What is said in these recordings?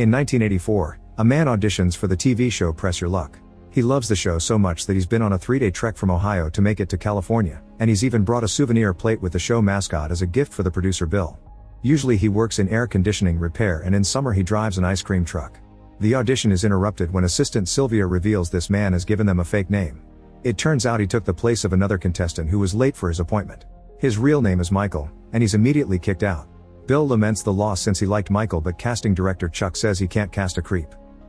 In 1984, a man auditions for the TV show Press Your Luck. He loves the show so much that he's been on a 3-day trek from Ohio to make it to California, and he's even brought a souvenir plate with the show mascot as a gift for the producer Bill. Usually he works in air conditioning repair, and in summer he drives an ice cream truck. The audition is interrupted when assistant Sylvia reveals this man has given them a fake name. It turns out he took the place of another contestant who was late for his appointment. His real name is Michael, and he's immediately kicked out. Bill laments the loss since he liked Michael, but casting director Chuck says he can't cast a creep.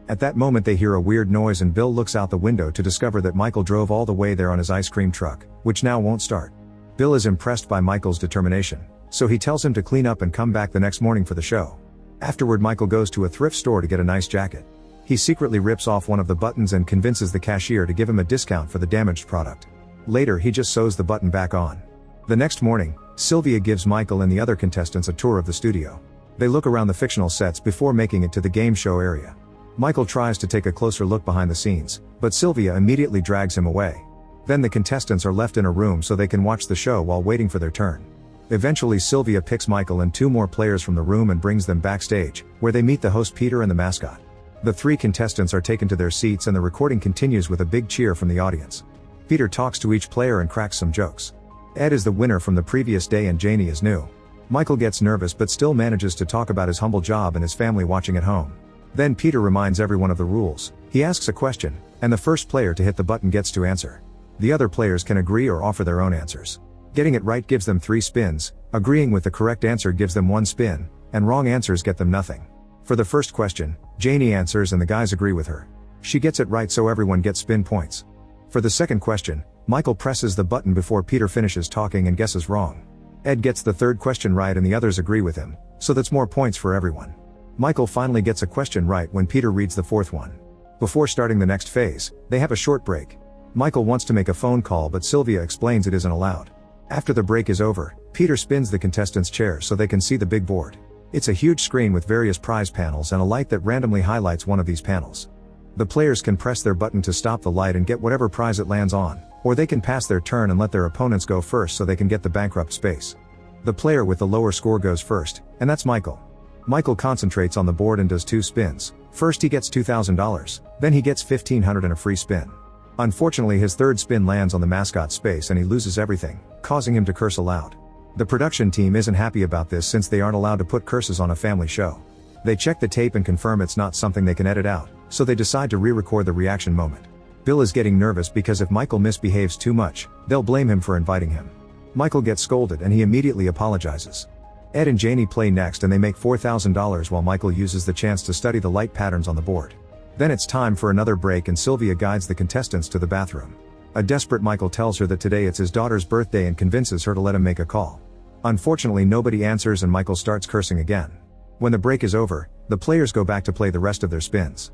At that moment they hear a weird noise and Bill looks out the window to discover that Michael drove all the way there on his ice cream truck, which now won't start. Bill is impressed by Michael's determination, so he tells him to clean up and come back the next morning for the show. Afterward, Michael goes to a thrift store to get a nice jacket. He secretly rips off one of the buttons and convinces the cashier to give him a discount for the damaged product. Later he just sews the button back on. The next morning, Sylvia gives Michael and the other contestants a tour of the studio. They look around the fictional sets before making it to the game show area. Michael tries to take a closer look behind the scenes, but Sylvia immediately drags him away. Then the contestants are left in a room so they can watch the show while waiting for their turn. Eventually Sylvia picks Michael and 2 more players from the room and brings them backstage, where they meet the host Peter and the mascot. The 3 contestants are taken to their seats and the recording continues with a big cheer from the audience. Peter talks to each player and cracks some jokes. Ed is the winner from the previous day and Janie is new. Michael gets nervous but still manages to talk about his humble job and his family watching at home. Then Peter reminds everyone of the rules. He asks a question, and the first player to hit the button gets to answer. The other players can agree or offer their own answers. Getting it right gives them 3 spins, agreeing with the correct answer gives them 1 spin, and wrong answers get them nothing. For the first question, Janie answers and the guys agree with her. She gets it right so everyone gets spin points. For the second question, Michael presses the button before Peter finishes talking and guesses wrong. Ed gets the third question right and the others agree with him, so that's more points for everyone. Michael finally gets a question right when Peter reads the fourth one. Before starting the next phase, they have a short break. Michael wants to make a phone call but Sylvia explains it isn't allowed. After the break is over, Peter spins the contestants' chairs so they can see the big board. It's a huge screen with various prize panels and a light that randomly highlights one of these panels. The players can press their button to stop the light and get whatever prize it lands on, or they can pass their turn and let their opponents go first so they can get the bankrupt space. The player with the lower score goes first, and that's Michael. Michael concentrates on the board and does 2 spins. First he gets $2,000, then he gets $1,500 and a free spin. Unfortunately his third spin lands on the mascot space and he loses everything, causing him to curse aloud. The production team isn't happy about this since they aren't allowed to put curses on a family show. They check the tape and confirm it's not something they can edit out, so they decide to re-record the reaction moment. Bill is getting nervous because if Michael misbehaves too much, they'll blame him for inviting him. Michael gets scolded and he immediately apologizes. Ed and Janie play next and they make $4,000 while Michael uses the chance to study the light patterns on the board. Then it's time for another break and Sylvia guides the contestants to the bathroom. A desperate Michael tells her that today it's his daughter's birthday and convinces her to let him make a call. Unfortunately nobody answers and Michael starts cursing again. When the break is over, the players go back to play the rest of their spins.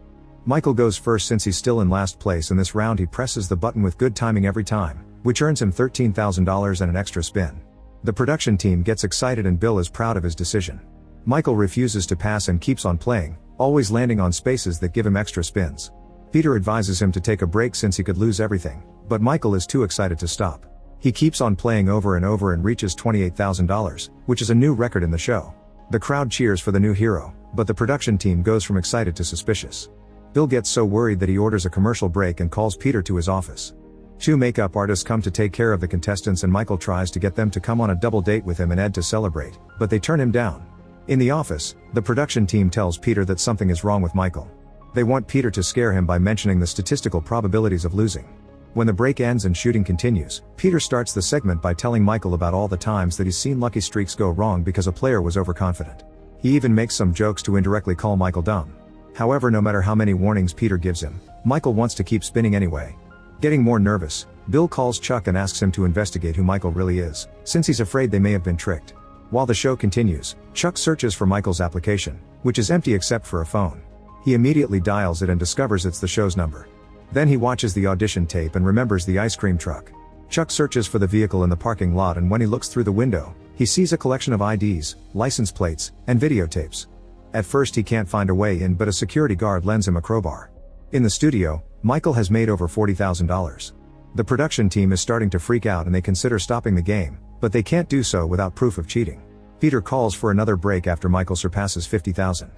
Michael goes first since he's still in last place and this round he presses the button with good timing every time, which earns him $13,000 and an extra spin. The production team gets excited and Bill is proud of his decision. Michael refuses to pass and keeps on playing, always landing on spaces that give him extra spins. Peter advises him to take a break since he could lose everything, but Michael is too excited to stop. He keeps on playing over and over and reaches $28,000, which is a new record in the show. The crowd cheers for the new hero, but the production team goes from excited to suspicious. Bill gets so worried that he orders a commercial break and calls Peter to his office. 2 makeup artists come to take care of the contestants and Michael tries to get them to come on a double date with him and Ed to celebrate, but they turn him down. In the office, the production team tells Peter that something is wrong with Michael. They want Peter to scare him by mentioning the statistical probabilities of losing. When the break ends and shooting continues, Peter starts the segment by telling Michael about all the times that he's seen lucky streaks go wrong because a player was overconfident. He even makes some jokes to indirectly call Michael dumb. However, no matter how many warnings Peter gives him, Michael wants to keep spinning anyway. Getting more nervous, Bill calls Chuck and asks him to investigate who Michael really is, since he's afraid they may have been tricked. While the show continues, Chuck searches for Michael's application, which is empty except for a phone. He immediately dials it and discovers it's the show's number. Then he watches the audition tape and remembers the ice cream truck. Chuck searches for the vehicle in the parking lot and when he looks through the window, he sees a collection of IDs, license plates, and videotapes. At first he can't find a way in but a security guard lends him a crowbar. In the studio, Michael has made over $40,000. The production team is starting to freak out and they consider stopping the game, but they can't do so without proof of cheating. Peter calls for another break after Michael surpasses $50,000.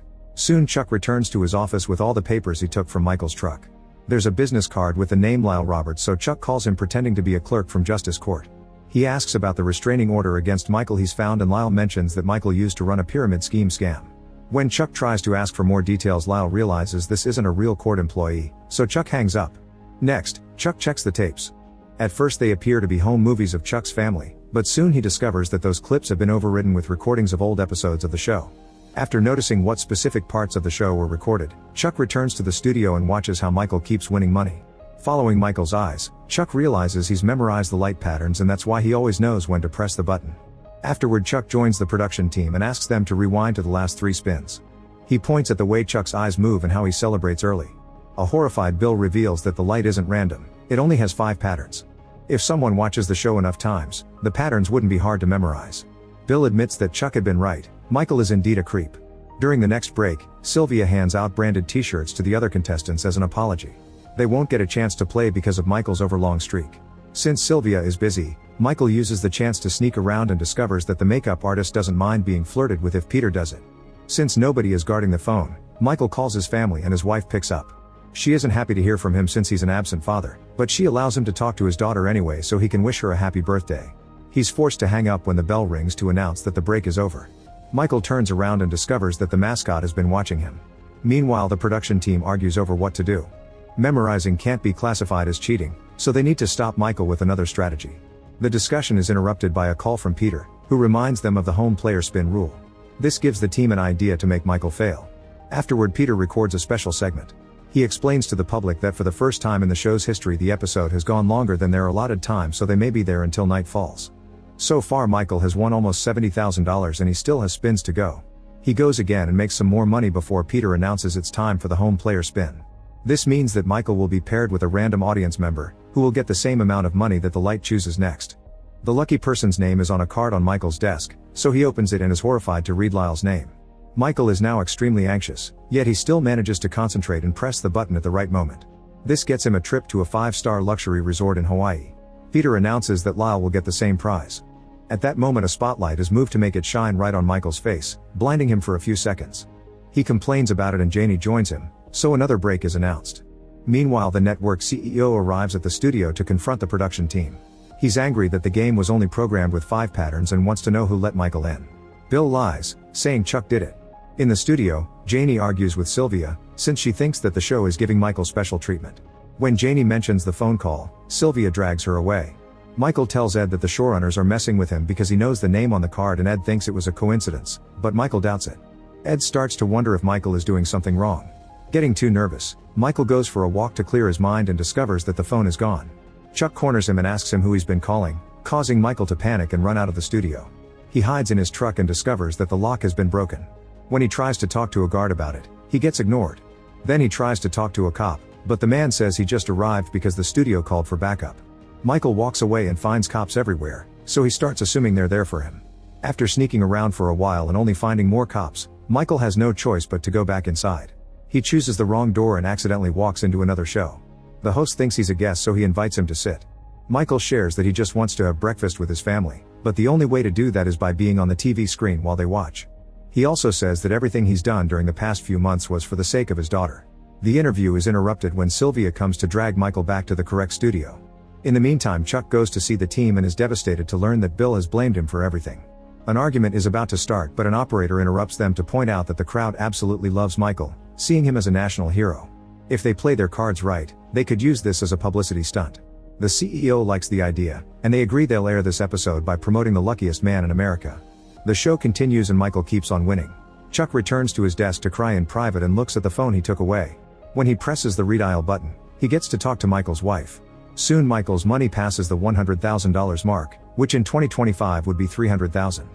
Soon Chuck returns to his office with all the papers he took from Michael's truck. There's a business card with the name Lyle Roberts, so Chuck calls him pretending to be a clerk from Justice Court. He asks about the restraining order against Michael he's found, and Lyle mentions that Michael used to run a pyramid scheme scam. When Chuck tries to ask for more details, Lyle realizes this isn't a real court employee, so Chuck hangs up. Next, Chuck checks the tapes. At first they appear to be home movies of Chuck's family, but soon he discovers that those clips have been overridden with recordings of old episodes of the show. After noticing what specific parts of the show were recorded, Chuck returns to the studio and watches how Michael keeps winning money. Following Michael's eyes, Chuck realizes he's memorized the light patterns, and that's why he always knows when to press the button. Afterward, Chuck joins the production team and asks them to rewind to the last 3 spins. He points at the way Chuck's eyes move and how he celebrates early. A horrified Bill reveals that the light isn't random, it only has 5 patterns. If someone watches the show enough times, the patterns wouldn't be hard to memorize. Bill admits that Chuck had been right, Michael is indeed a creep. During the next break, Sylvia hands out branded t-shirts to the other contestants as an apology. They won't get a chance to play because of Michael's overlong streak. Since Sylvia is busy, Michael uses the chance to sneak around and discovers that the makeup artist doesn't mind being flirted with if Peter does it. Since nobody is guarding the phone, Michael calls his family and his wife picks up. She isn't happy to hear from him since he's an absent father, but she allows him to talk to his daughter anyway so he can wish her a happy birthday. He's forced to hang up when the bell rings to announce that the break is over. Michael turns around and discovers that the mascot has been watching him. Meanwhile, the production team argues over what to do. Memorizing can't be classified as cheating, so they need to stop Michael with another strategy. The discussion is interrupted by a call from Peter, who reminds them of the home player spin rule. This gives the team an idea to make Michael fail. Afterward, Peter records a special segment. He explains to the public that for the first time in the show's history the episode has gone longer than their allotted time, so they may be there until night falls. So far Michael has won almost $70,000 and he still has spins to go. He goes again and makes some more money before Peter announces it's time for the home player spin. This means that Michael will be paired with a random audience member, who will get the same amount of money that the light chooses next. The lucky person's name is on a card on Michael's desk, so he opens it and is horrified to read Lyle's name. Michael is now extremely anxious, yet he still manages to concentrate and press the button at the right moment. This gets him a trip to a 5-star luxury resort in Hawaii. Peter announces that Lyle will get the same prize. At that moment, a spotlight is moved to make it shine right on Michael's face, blinding him for a few seconds. He complains about it and Janie joins him, so another break is announced. Meanwhile, the network CEO arrives at the studio to confront the production team. He's angry that the game was only programmed with 5 patterns and wants to know who let Michael in. Bill lies, saying Chuck did it. In the studio, Janie argues with Sylvia, since she thinks that the show is giving Michael special treatment. When Janie mentions the phone call, Sylvia drags her away. Michael tells Ed that the showrunners are messing with him because he knows the name on the card, and Ed thinks it was a coincidence, but Michael doubts it. Ed starts to wonder if Michael is doing something wrong. Getting too nervous, Michael goes for a walk to clear his mind and discovers that the phone is gone. Chuck corners him and asks him who he's been calling, causing Michael to panic and run out of the studio. He hides in his truck and discovers that the lock has been broken. When he tries to talk to a guard about it, he gets ignored. Then he tries to talk to a cop, but the man says he just arrived because the studio called for backup. Michael walks away and finds cops everywhere, so he starts assuming they're there for him. After sneaking around for a while and only finding more cops, Michael has no choice but to go back inside. He chooses the wrong door and accidentally walks into another show. The host thinks he's a guest, so he invites him to sit. Michael shares that he just wants to have breakfast with his family, but the only way to do that is by being on the TV screen while they watch. He also says that everything he's done during the past few months was for the sake of his daughter. The interview is interrupted when Sylvia comes to drag Michael back to the correct studio. In the meantime, Chuck goes to see the team and is devastated to learn that Bill has blamed him for everything. An argument is about to start, but an operator interrupts them to point out that the crowd absolutely loves Michael, seeing him as a national hero. If they play their cards right, they could use this as a publicity stunt. The CEO likes the idea, and they agree they'll air this episode by promoting the luckiest man in America. The show continues and Michael keeps on winning. Chuck returns to his desk to cry in private and looks at the phone he took away. When he presses the redial button, he gets to talk to Michael's wife. Soon Michael's money passes the $100,000 mark, which in 2025 would be $300,000.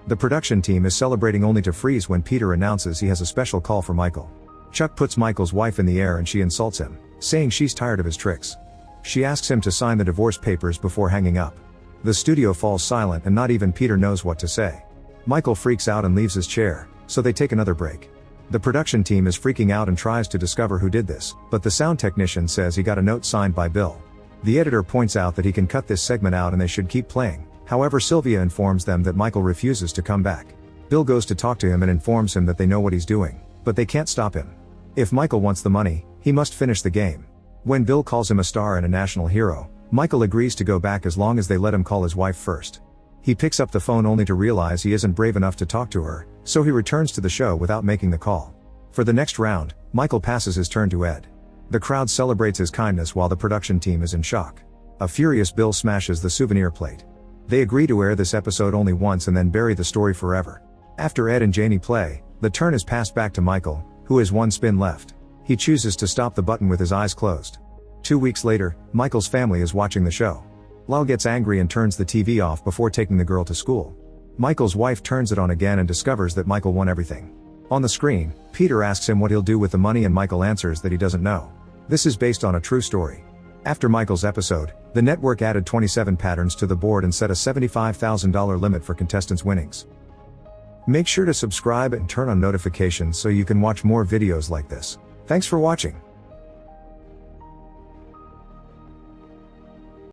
The production team is celebrating only to freeze when Peter announces he has a special call for Michael. Chuck puts Michael's wife in the air and she insults him, saying she's tired of his tricks. She asks him to sign the divorce papers before hanging up. The studio falls silent and not even Peter knows what to say. Michael freaks out and leaves his chair, so they take another break. The production team is freaking out and tries to discover who did this, but the sound technician says he got a note signed by Bill. The editor points out that he can cut this segment out and they should keep playing. However, Sylvia informs them that Michael refuses to come back. Bill goes to talk to him and informs him that they know what he's doing. But they can't stop him. If Michael wants the money, he must finish the game. When Bill calls him a star and a national hero, Michael agrees to go back as long as they let him call his wife first. He picks up the phone only to realize he isn't brave enough to talk to her, so he returns to the show without making the call. For the next round, Michael passes his turn to Ed. The crowd celebrates his kindness while the production team is in shock. A furious Bill smashes the souvenir plate. They agree to air this episode only once and then bury the story forever. After Ed and Janie play, the turn is passed back to Michael, who has one spin left. He chooses to stop the button with his eyes closed. 2 weeks later, Michael's family is watching the show. Lal gets angry and turns the TV off before taking the girl to school. Michael's wife turns it on again and discovers that Michael won everything. On the screen, Peter asks him what he'll do with the money and Michael answers that he doesn't know. This is based on a true story. After Michael's episode, the network added 27 patterns to the board and set a $75,000 limit for contestants' winnings. Make sure to subscribe and turn on notifications so you can watch more videos like this. Thanks for watching.